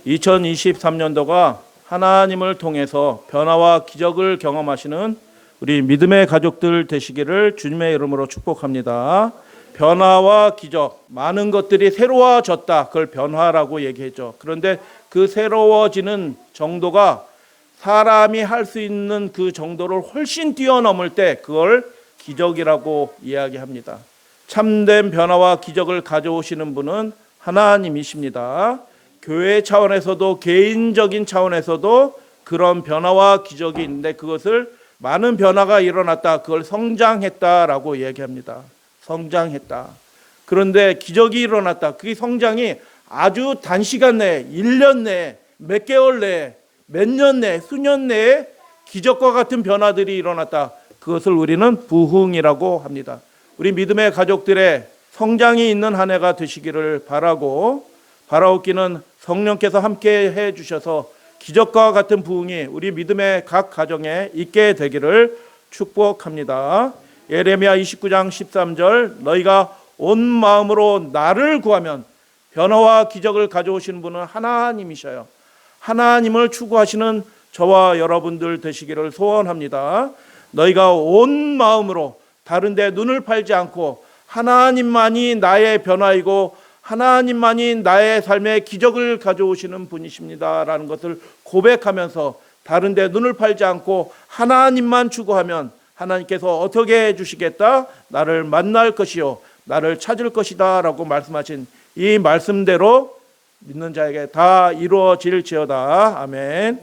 2023년도가 하나님을 통해서 변화와 기적을 경험하시는 우리 믿음의 가족들 되시기를 주님의 이름으로 축복합니다. 변화와 기적, 많은 것들이 새로워졌다. 그걸 변화라고 얘기했죠. 그런데 그 새로워지는 정도가 사람이 할 수 있는 그 정도를 훨씬 뛰어넘을 때 그걸 기적이라고 이야기합니다. 참된 변화와 기적을 가져오시는 분은 하나님이십니다. 교회 차원에서도 개인적인 차원에서도 그런 변화와 기적이 있는데 그것을 많은 변화가 일어났다. 그걸 성장했다라고 얘기합니다. 성장했다. 그런데 기적이 일어났다. 그 성장이 아주 단시간 내에 1년 내에 몇 개월 내에 몇 년 내에 수년 내에 기적과 같은 변화들이 일어났다. 그것을 우리는 부흥이라고 합니다. 우리 믿음의 가족들의 성장이 있는 한 해가 되시기를 바라옵기는 성령께서 함께 해 주셔서 기적과 같은 부흥이 우리 믿음의 각 가정에 있게 되기를 축복합니다. 예레미야 29장 13절 너희가 온 마음으로 나를 구하면 변화와 기적을 가져오시는 분은 하나님이셔요. 하나님을 추구하시는 저와 여러분들 되시기를 소원합니다. 너희가 온 마음으로 다른 데 눈을 팔지 않고 하나님만이 나의 변화이고 하나님만이 나의 삶에 기적을 가져오시는 분이십니다 라는 것을 고백하면서 다른 데 눈을 팔지 않고 하나님만 추구하면 하나님께서 어떻게 해주시겠다? 나를 만날 것이요 나를 찾을 것이다 라고 말씀하신 이 말씀대로 믿는 자에게 다 이루어질지어다. 아멘.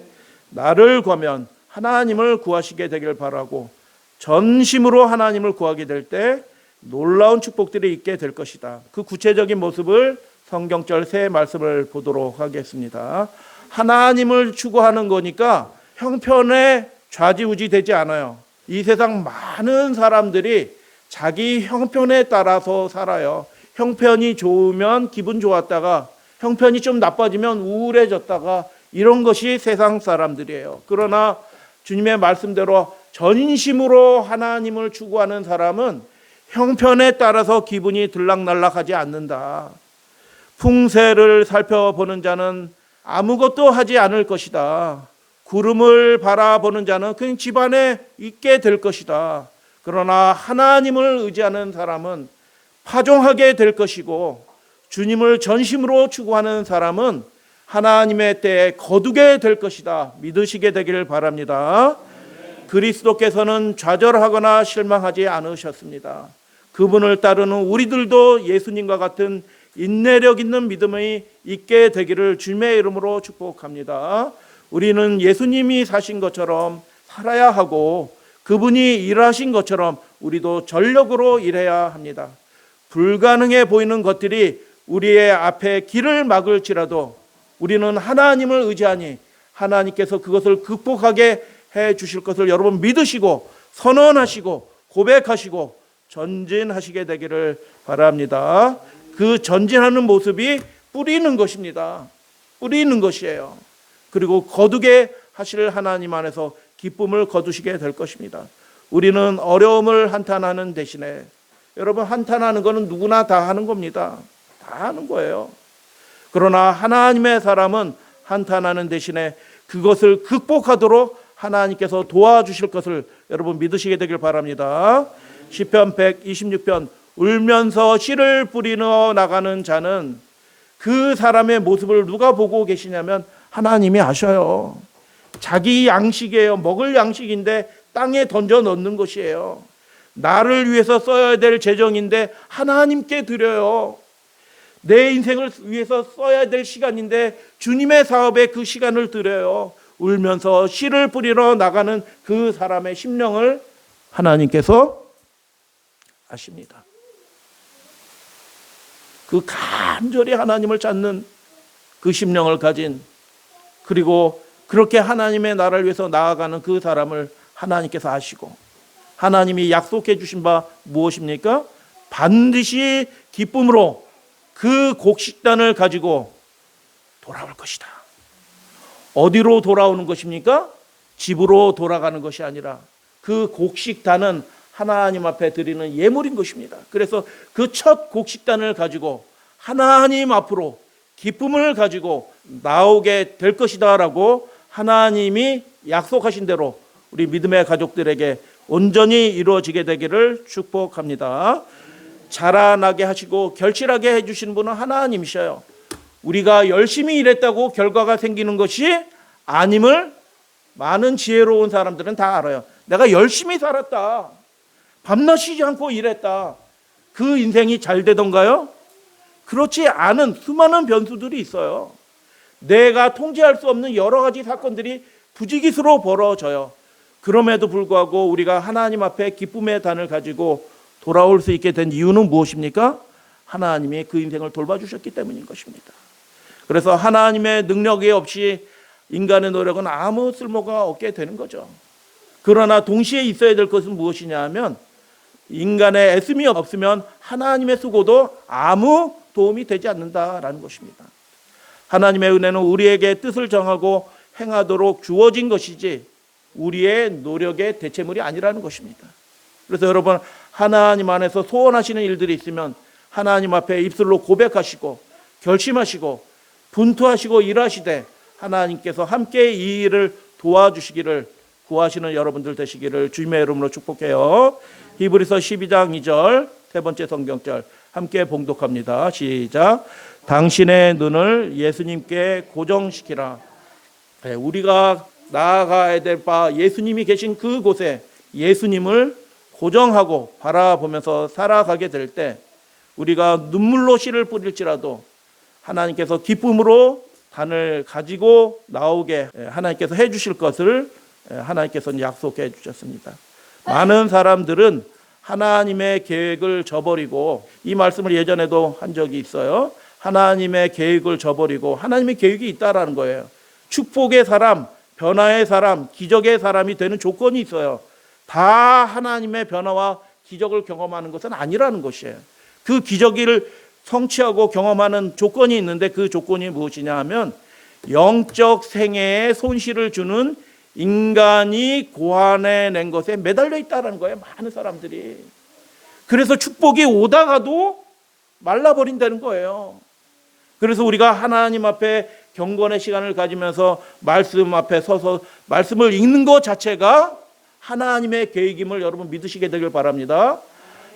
나를 구하면 하나님을 구하시게 되길 바라고 전심으로 하나님을 구하게 될 때 놀라운 축복들이 있게 될 것이다. 그 구체적인 모습을 성경절 새 말씀을 보도록 하겠습니다. 하나님을 추구하는 거니까 형편에 좌지우지 되지 않아요. 이 세상 많은 사람들이 자기 형편에 따라서 살아요. 형편이 좋으면 기분 좋았다가 형편이 좀 나빠지면 우울해졌다가 이런 것이 세상 사람들이에요. 그러나 주님의 말씀대로 전심으로 하나님을 추구하는 사람은 형편에 따라서 기분이 들락날락하지 않는다. 풍세를 살펴보는 자는 아무것도 하지 않을 것이다. 구름을 바라보는 자는 그냥 집안에 있게 될 것이다. 그러나 하나님을 의지하는 사람은 파종하게 될 것이고 주님을 전심으로 추구하는 사람은 하나님의 때에 거두게 될 것이다. 믿으시게 되기를 바랍니다. 그리스도께서는 좌절하거나 실망하지 않으셨습니다. 그분을 따르는 우리들도 예수님과 같은 인내력 있는 믿음이 있게 되기를 주님의 이름으로 축복합니다. 우리는 예수님이 사신 것처럼 살아야 하고 그분이 일하신 것처럼 우리도 전력으로 일해야 합니다. 불가능해 보이는 것들이 우리의 앞에 길을 막을지라도 우리는 하나님을 의지하니 하나님께서 그것을 극복하게 해 주실 것을 여러분 믿으시고 선언하시고 고백하시고 전진하시게 되기를 바랍니다. 그 전진하는 모습이 뿌리는 것입니다. 뿌리는 것이에요. 그리고 거두게 하실 하나님 안에서 기쁨을 거두시게 될 것입니다. 우리는 어려움을 한탄하는 대신에 여러분 한탄하는 것은 누구나 다 하는 겁니다. 다 하는 거예요. 그러나 하나님의 사람은 한탄하는 대신에 그것을 극복하도록 하나님께서 도와주실 것을 여러분 믿으시게 되길 바랍니다. 시편 126편 울면서 씨를 뿌리러 나가는 자는 그 사람의 모습을 누가 보고 계시냐면 하나님이 아셔요. 자기 양식이에요. 먹을 양식인데 땅에 던져 넣는 것이에요. 나를 위해서 써야 될 재정인데 하나님께 드려요. 내 인생을 위해서 써야 될 시간인데 주님의 사업에 그 시간을 드려요. 울면서 씨를 뿌리러 나가는 그 사람의 심령을 하나님께서 아십니다. 그 간절히 하나님을 찾는 그 심령을 가진 그리고 그렇게 하나님의 나라를 위해서 나아가는 그 사람을 하나님께서 아시고 하나님이 약속해 주신 바 무엇입니까? 반드시 기쁨으로 그 곡식단을 가지고 돌아올 것이다. 어디로 돌아오는 것입니까? 집으로 돌아가는 것이 아니라 그 곡식단은 하나님 앞에 드리는 예물인 것입니다. 그래서 그 첫 곡식단을 가지고 하나님 앞으로 기쁨을 가지고 나오게 될 것이다라고 하나님이 약속하신 대로 우리 믿음의 가족들에게 온전히 이루어지게 되기를 축복합니다. 자라나게 하시고 결실하게 해주시는 분은 하나님이셔요. 우리가 열심히 일했다고 결과가 생기는 것이 아님을 많은 지혜로운 사람들은 다 알아요. 내가 열심히 살았다, 밤낮 쉬지 않고 일했다, 그 인생이 잘 되던가요? 그렇지 않은 수많은 변수들이 있어요. 내가 통제할 수 없는 여러 가지 사건들이 부지기수로 벌어져요. 그럼에도 불구하고 우리가 하나님 앞에 기쁨의 단을 가지고 돌아올 수 있게 된 이유는 무엇입니까? 하나님이 그 인생을 돌봐주셨기 때문인 것입니다. 그래서 하나님의 능력이 없이 인간의 노력은 아무 쓸모가 없게 되는 거죠. 그러나 동시에 있어야 될 것은 무엇이냐 하면, 인간의 애씀이 없으면 하나님의 수고도 아무 도움이 되지 않는다라는 것입니다. 하나님의 은혜는 우리에게 뜻을 정하고 행하도록 주어진 것이지 우리의 노력의 대체물이 아니라는 것입니다. 그래서 여러분, 하나님 안에서 소원하시는 일들이 있으면 하나님 앞에 입술로 고백하시고 결심하시고 분투하시고 일하시되 하나님께서 함께 이 일을 도와주시기를 구하시는 여러분들 되시기를 주님의 이름으로 축복해요. 히브리서 12장 2절 세 번째 성경절 함께 봉독합니다. 시작. 당신의 눈을 예수님께 고정시키라. 우리가 나아가야 될 바 예수님이 계신 그곳에 예수님을 고정하고 바라보면서 살아가게 될 때 우리가 눈물로 씨를 뿌릴지라도 하나님께서 기쁨으로 단을 가지고 나오게 하나님께서 해주실 것을 하나님께서는 약속해 주셨습니다. 많은 사람들은 하나님의 계획을 저버리고, 이 말씀을 예전에도 한 적이 있어요. 하나님의 계획을 저버리고 하나님의 계획이 있다라는 거예요. 축복의 사람, 변화의 사람, 기적의 사람이 되는 조건이 있어요. 다 하나님의 변화와 기적을 경험하는 것은 아니라는 것이에요. 그 기적을 성취하고 경험하는 조건이 있는데 그 조건이 무엇이냐 하면, 영적 생애에 손실을 주는 인간이 고안해낸 것에 매달려 있다는 거예요. 많은 사람들이. 그래서 축복이 오다가도 말라버린다는 거예요. 그래서 우리가 하나님 앞에 경건의 시간을 가지면서 말씀 앞에 서서 말씀을 읽는 것 자체가 하나님의 계획임을 여러분 믿으시게 되길 바랍니다.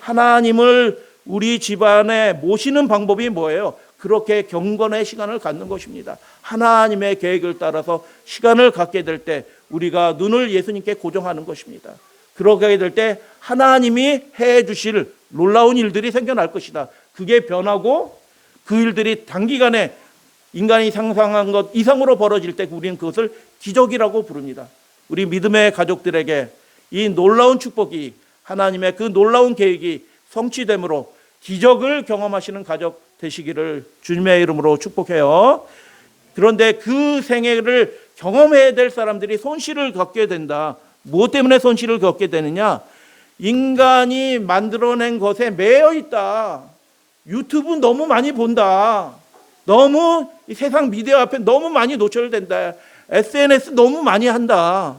하나님을 우리 집안에 모시는 방법이 뭐예요? 그렇게 경건의 시간을 갖는 것입니다. 하나님의 계획을 따라서 시간을 갖게 될 때 우리가 눈을 예수님께 고정하는 것입니다. 그렇게 될 때 하나님이 해 주실 놀라운 일들이 생겨날 것이다. 그게 변하고 그 일들이 단기간에 인간이 상상한 것 이상으로 벌어질 때 우리는 그것을 기적이라고 부릅니다. 우리 믿음의 가족들에게 이 놀라운 축복이, 하나님의 그 놀라운 계획이 성취됨으로 기적을 경험하시는 가족 되시기를 주님의 이름으로 축복해요. 그런데 그 생애를 경험해야 될 사람들이 손실을 겪게 된다. 무엇 때문에 손실을 겪게 되느냐? 인간이 만들어낸 것에 매여 있다. 유튜브 너무 많이 본다. 너무 이 세상 미디어 앞에 너무 많이 노출된다. SNS 너무 많이 한다.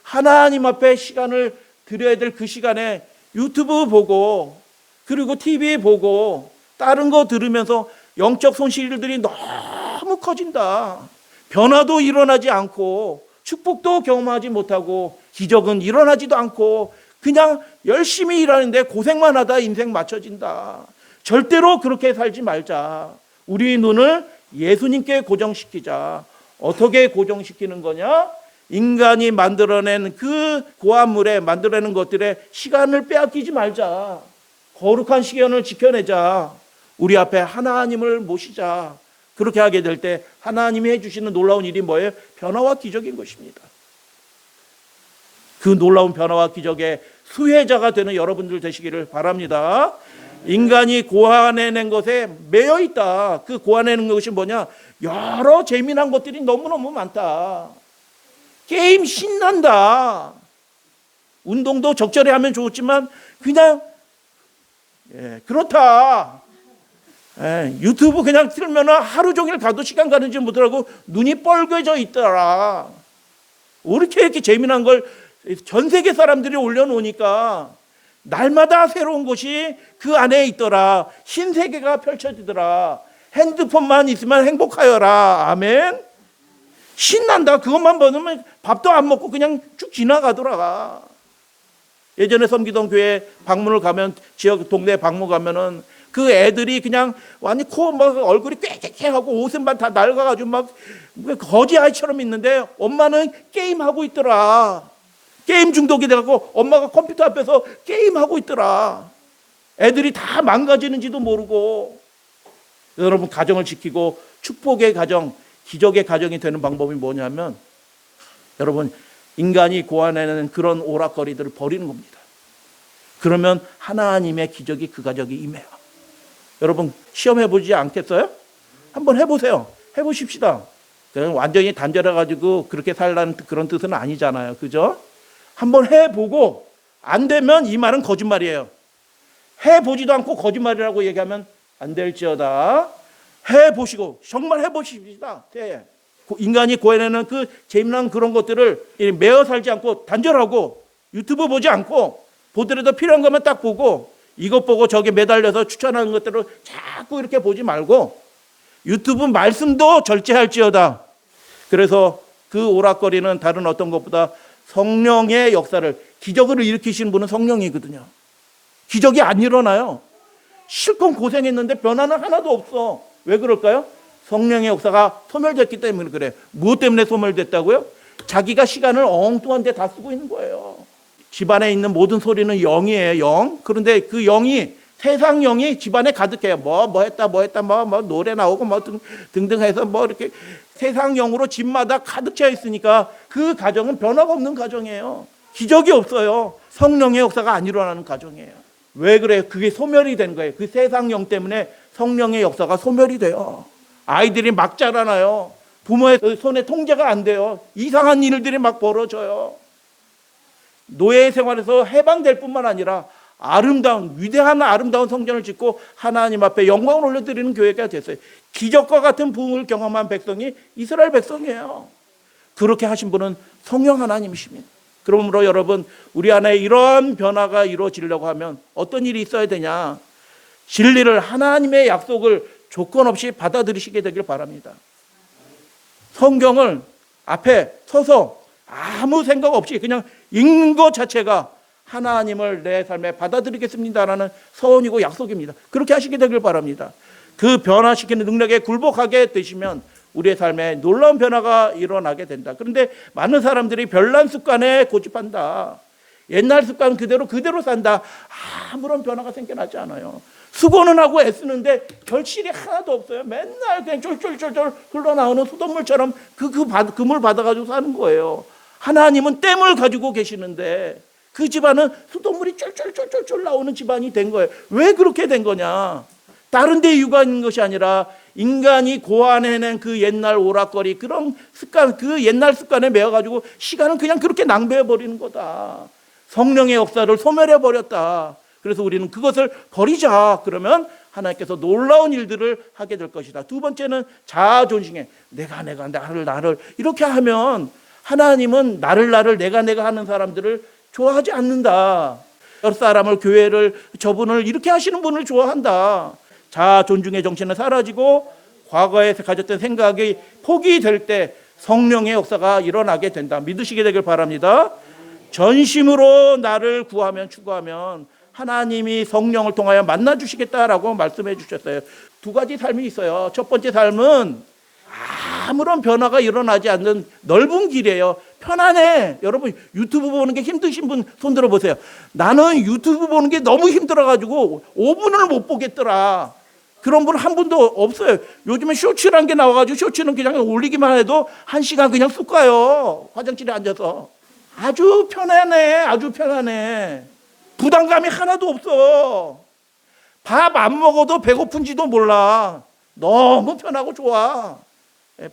하나님 앞에 시간을 드려야 될 그 시간에 유튜브 보고 그리고 TV 보고 다른 거 들으면서 영적 손실들이 너무 커진다. 변화도 일어나지 않고 축복도 경험하지 못하고 기적은 일어나지도 않고 그냥 열심히 일하는데 고생만 하다 인생 맞춰진다. 절대로 그렇게 살지 말자. 우리 눈을 예수님께 고정시키자. 어떻게 고정시키는 거냐? 인간이 만들어낸 그 고아물에 만들어낸 것들에 시간을 빼앗기지 말자. 거룩한 시간을 지켜내자. 우리 앞에 하나님을 모시자. 그렇게 하게 될 때 하나님이 해주시는 놀라운 일이 뭐예요? 변화와 기적인 것입니다. 그 놀라운 변화와 기적의 수혜자가 되는 여러분들 되시기를 바랍니다. 인간이 고안해낸 것에 매여 있다. 그 고안해낸 것이 뭐냐? 여러 재미난 것들이 너무너무 많다. 게임 신난다. 운동도 적절히 하면 좋지만 그냥 그렇다. 유튜브 그냥 틀면 하루 종일 가도 시간 가는지 모르고 눈이 뻘개져 있더라. 이렇게 재미난 걸 전 세계 사람들이 올려놓으니까 날마다 새로운 것이 그 안에 있더라. 신세계가 펼쳐지더라. 핸드폰만 있으면 행복하여라. 아멘. 신난다. 그것만 보면 밥도 안 먹고 그냥 쭉 지나가더라. 예전에 섬기던 교회 방문을 가면, 지역 동네 방문 가면은 그 애들이 그냥 완전 막 얼굴이 꾀꾀하고 옷은 다 낡아가지고 막 거지 아이처럼 있는데 엄마는 게임하고 있더라. 게임 중독이 돼갖고 엄마가 컴퓨터 앞에서 게임하고 있더라. 애들이 다 망가지는지도 모르고. 여러분, 가정을 지키고 축복의 가정, 기적의 가정이 되는 방법이 뭐냐면, 여러분, 인간이 고안해내는 그런 오락거리들을 버리는 겁니다. 그러면 하나님의 기적이 그 가정에 임해요. 여러분, 시험해보지 않겠어요? 한번 해보세요. 해보십시다. 완전히 단절해가지고 그렇게 살라는 그런 뜻은 아니잖아요. 그죠? 한번 해보고 안 되면 이 말은 거짓말이에요. 해보지도 않고 거짓말이라고 얘기하면 안 될지어다. 해보시고 정말 해보십시다. 인간이 고해내는 그 재미난 그런 것들을 매어 살지 않고 단절하고 유튜브 보지 않고, 보더라도 필요한 것만 딱 보고, 이것 보고 저게 매달려서 추천하는 것들을 자꾸 이렇게 보지 말고 유튜브 말씀도 절제할지어다. 그래서 그 오락거리는 다른 어떤 것보다 성령의 역사를, 기적을 일으키시는 분은 성령이거든요. 기적이 안 일어나요. 실컷 고생했는데 변화는 하나도 없어. 왜 그럴까요? 성령의 역사가 소멸됐기 때문에 그래요. 무엇 때문에 소멸됐다고요? 자기가 시간을 엉뚱한 데 다 쓰고 있는 거예요. 집안에 있는 모든 소리는 영이에요, 영. 그런데 그 영이, 세상 영이 집안에 가득해요. 뭐 했다, 노래 나오고 등등 해서 이렇게 세상 영으로 집마다 가득 차 있으니까 그 가정은 변화가 없는 가정이에요. 기적이 없어요. 성령의 역사가 안 일어나는 가정이에요. 왜 그래요? 그게 소멸이 된 거예요. 그 세상 영 때문에 성령의 역사가 소멸이 돼요. 아이들이 막 자라나요. 부모의 손에 통제가 안 돼요. 이상한 일들이 막 벌어져요. 노예 생활에서 해방될 뿐만 아니라 위대한 아름다운 성전을 짓고 하나님 앞에 영광을 올려드리는 교회가 됐어요. 기적과 같은 부흥을 경험한 백성이 이스라엘 백성이에요. 그렇게 하신 분은 성령 하나님이십니다. 그러므로 여러분, 우리 안에 이러한 변화가 이루어지려고 하면 어떤 일이 있어야 되냐? 진리를, 하나님의 약속을 조건 없이 받아들이시게 되길 바랍니다. 성경을 앞에 서서 아무 생각 없이 그냥 읽는 것 자체가 하나님을 내 삶에 받아들이겠습니다라는 서원이고 약속입니다. 그렇게 하시게 되길 바랍니다. 그 변화시키는 능력에 굴복하게 되시면 우리의 삶에 놀라운 변화가 일어나게 된다. 그런데 많은 사람들이 별난 습관에 고집한다. 옛날 습관 그대로 산다. 아무런 변화가 생겨나지 않아요. 수고는 하고 애쓰는데 결실이 하나도 없어요. 맨날 그냥 쫄쫄쫄쫄 흘러나오는 수돗물처럼 그 물 받아가지고 사는 거예요. 하나님은 댐을 가지고 계시는데 그 집안은 수돗물이 쫄쫄쫄쫄 나오는 집안이 된 거예요. 왜 그렇게 된 거냐? 다른 데 이유가 있는 것이 아니라 인간이 고안해낸 그 옛날 오락거리, 그런 습관, 그 옛날 습관에 매여가지고 시간은 그냥 그렇게 낭비해버리는 거다. 성령의 역사를 소멸해버렸다. 그래서 우리는 그것을 버리자. 그러면 하나님께서 놀라운 일들을 하게 될 것이다. 두 번째는 자아 존중해. 내가 나를 이렇게 하면 하나님은 나를 내가 하는 사람들을 좋아하지 않는다. 여러 사람을, 교회를, 저분을 이렇게 하시는 분을 좋아한다. 자아 존중의 정신은 사라지고 과거에 가졌던 생각이 포기될 때 성령의 역사가 일어나게 된다. 믿으시게 되길 바랍니다. 전심으로 나를 구하면, 추구하면 하나님이 성령을 통하여 만나주시겠다라고 말씀해 주셨어요. 두 가지 삶이 있어요. 첫 번째 삶은 아무런 변화가 일어나지 않는 넓은 길이에요. 편안해. 여러분, 유튜브 보는 게 힘드신 분 손 들어보세요. 나는 유튜브 보는 게 너무 힘들어가지고 5분을 못 보겠더라. 그런 분 한 분도 없어요. 요즘에 쇼츠라는 게 나와가지고 쇼츠는 그냥 올리기만 해도 1시간 그냥 쑥 가요. 화장실에 앉아서. 아주 편안해. 부담감이 하나도 없어. 밥 안 먹어도 배고픈지도 몰라. 너무 편하고 좋아.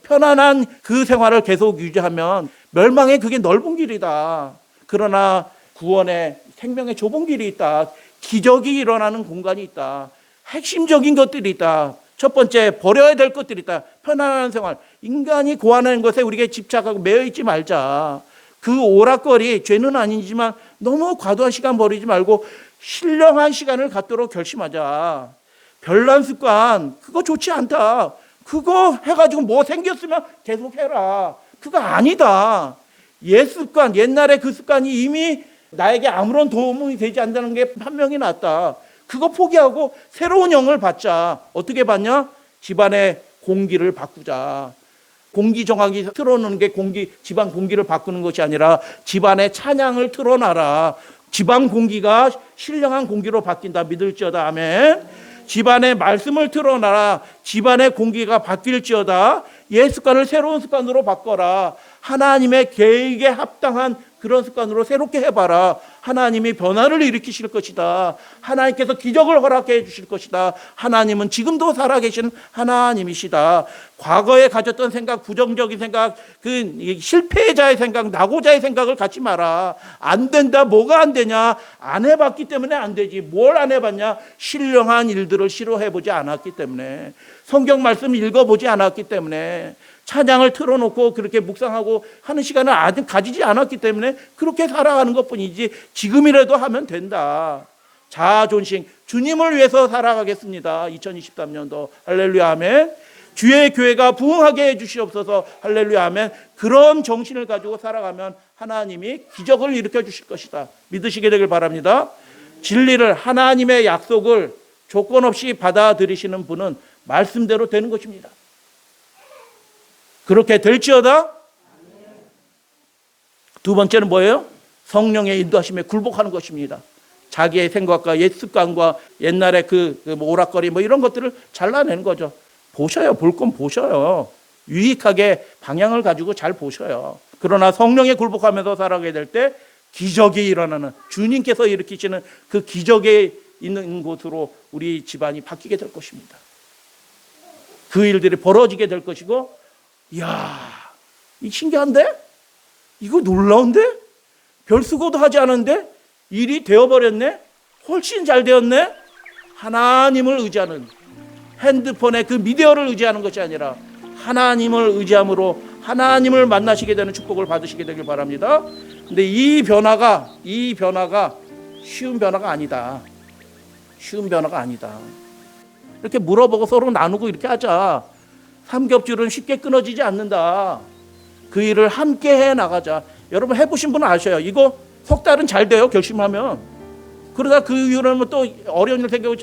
편안한 그 생활을 계속 유지하면 멸망의 그게 넓은 길이다. 그러나 구원의 생명의 좁은 길이 있다. 기적이 일어나는 공간이 있다. 핵심적인 것들이 있다. 첫 번째, 버려야 될 것들이 있다. 편안한 생활. 인간이 고안하는 것에 우리가 집착하고 매여있지 말자. 그 오락거리, 죄는 아니지만 너무 과도한 시간 버리지 말고 신령한 시간을 갖도록 결심하자. 별난 습관 그거 좋지 않다. 그거 해가지고 뭐 생겼으면 계속 해라. 그거 아니다. 옛 습관, 옛날에 그 습관이 이미 나에게 아무런 도움이 되지 않는다는 게 판명이 났다. 그거 포기하고 새로운 영을 받자. 어떻게 받냐? 집안의 공기를 바꾸자. 공기 정확히 틀어놓는 게 집안 공기를 바꾸는 것이 아니라 집안의 찬양을 틀어놔라. 집안 공기가 신령한 공기로 바뀐다. 믿을지어다. 아멘. 집안의 말씀을 틀어놔라. 집안의 공기가 바뀔지어다. 옛 습관을 새로운 습관으로 바꿔라. 하나님의 계획에 합당한 그런 습관으로 새롭게 해봐라. 하나님이 변화를 일으키실 것이다. 하나님께서 기적을 허락해 주실 것이다. 하나님은 지금도 살아계신 하나님이시다. 과거에 가졌던 생각, 부정적인 생각, 그 실패자의 생각, 낙오자의 생각을 갖지 마라. 안 된다. 뭐가 안 되냐? 안 해봤기 때문에 안 되지. 뭘 안 해봤냐? 신령한 일들을 시도해보지 않았기 때문에, 성경 말씀 읽어보지 않았기 때문에, 찬양을 틀어놓고 그렇게 묵상하고 하는 시간을 아직 가지지 않았기 때문에 그렇게 살아가는 것뿐이지, 지금이라도 하면 된다. 자존심, 주님을 위해서 살아가겠습니다. 2023년도 할렐루야 아멘. 주의 교회가 부흥하게 해주시옵소서. 할렐루야 아멘. 그런 정신을 가지고 살아가면 하나님이 기적을 일으켜 주실 것이다. 믿으시게 되길 바랍니다. 진리를, 하나님의 약속을 조건 없이 받아들이시는 분은 말씀대로 되는 것입니다. 그렇게 될지어다. 두 번째는 뭐예요? 성령의 인도하심에 굴복하는 것입니다. 자기의 생각과 옛 습관과 옛날에 그 오락거리 이런 것들을 잘라내는 거죠. 보셔요. 볼 건 보셔요. 유익하게 방향을 가지고 잘 보셔요. 그러나 성령에 굴복하면서 살아가게 될 때 기적이 일어나는, 주님께서 일으키시는 그 기적에 있는 곳으로 우리 집안이 바뀌게 될 것입니다. 그 일들이 벌어지게 될 것이고, 이야, 이 신기한데? 이거 놀라운데? 별 쓰고도 하지 않은데 일이 되어버렸네? 훨씬 잘 되었네? 하나님을 의지하는, 핸드폰의 그 미디어를 의지하는 것이 아니라 하나님을 의지함으로 하나님을 만나시게 되는 축복을 받으시게 되길 바랍니다. 근데 이 변화가 쉬운 변화가 아니다. 쉬운 변화가 아니다. 이렇게 물어보고 서로 나누고 이렇게 하자. 삼겹줄은 쉽게 끊어지지 않는다. 그 일을 함께 해 나가자. 여러분 해보신 분은 아셔요. 이거 석 달은 잘 돼요. 결심하면. 그러다 그 이후로는 또 어려운 일 생기고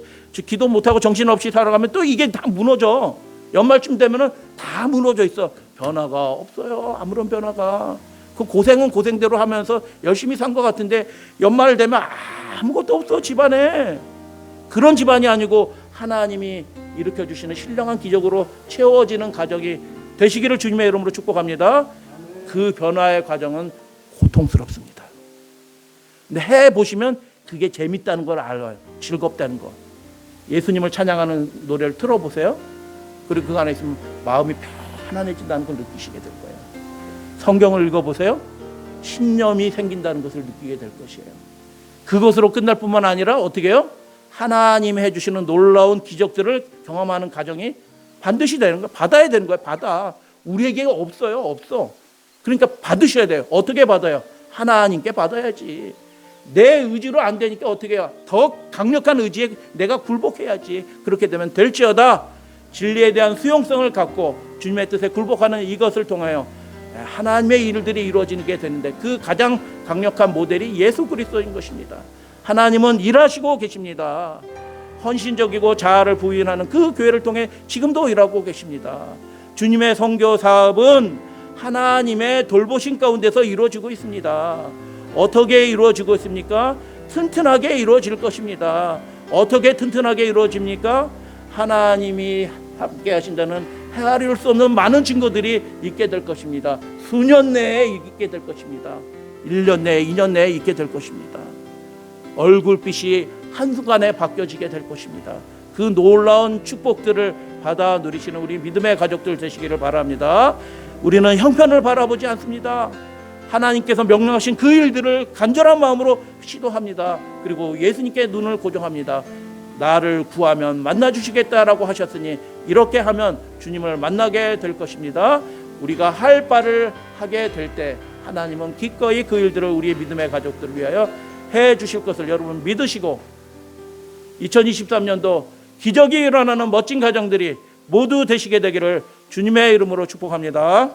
기도 못하고 정신없이 살아가면 또 이게 다 무너져. 연말쯤 되면은 다 무너져 있어. 변화가 없어요. 아무런 변화가. 그 고생은 고생대로 하면서 열심히 산 것 같은데 연말 되면 아무것도 없어 집안에. 그런 집안이 아니고 하나님이 일으켜주시는 신령한 기적으로 채워지는 가정이 되시기를 주님의 이름으로 축복합니다. 그 변화의 과정은 고통스럽습니다. 근데 해보시면 그게 재밌다는 걸 알아요. 즐겁다는 거. 예수님을 찬양하는 노래를 틀어보세요. 그리고 그 안에 있으면 마음이 편안해진다는 걸 느끼시게 될 거예요. 성경을 읽어보세요. 신념이 생긴다는 것을 느끼게 될 것이에요. 그것으로 끝날 뿐만 아니라 어떻게 해요? 하나님이 해주시는 놀라운 기적들을 경험하는 가정이 반드시 되는 거예요. 받아야 되는 거예요. 받아. 우리에게 없어요. 없어. 그러니까 받으셔야 돼요. 어떻게 받아요? 하나님께 받아야지. 내 의지로 안 되니까 어떻게 해요? 더 강력한 의지에 내가 굴복해야지. 그렇게 되면 될지어다. 진리에 대한 수용성을 갖고 주님의 뜻에 굴복하는 이것을 통하여 하나님의 일들이 이루어지게 되는데, 그 가장 강력한 모델이 예수 그리스도인 것입니다. 하나님은 일하시고 계십니다. 헌신적이고 자아를 부인하는 그 교회를 통해 지금도 일하고 계십니다. 주님의 선교 사업은 하나님의 돌보심 가운데서 이루어지고 있습니다. 어떻게 이루어지고 있습니까? 튼튼하게 이루어질 것입니다. 어떻게 튼튼하게 이루어집니까? 하나님이 함께 하신다는 헤아릴 수 없는 많은 증거들이 있게 될 것입니다. 수년 내에 있게 될 것입니다. 1년 내에, 2년 내에 있게 될 것입니다. 얼굴빛이 한순간에 바뀌어지게 될 것입니다. 그 놀라운 축복들을 받아 누리시는 우리 믿음의 가족들 되시기를 바랍니다. 우리는 형편을 바라보지 않습니다. 하나님께서 명령하신 그 일들을 간절한 마음으로 시도합니다. 그리고 예수님께 눈을 고정합니다. 나를 구하면 만나주시겠다라고 하셨으니 이렇게 하면 주님을 만나게 될 것입니다. 우리가 할 바를 하게 될 때 하나님은 기꺼이 그 일들을 우리의 믿음의 가족들을 위하여 해 주실 것을 여러분 믿으시고 2023년도 기적이 일어나는 멋진 가정들이 모두 되시게 되기를 주님의 이름으로 축복합니다.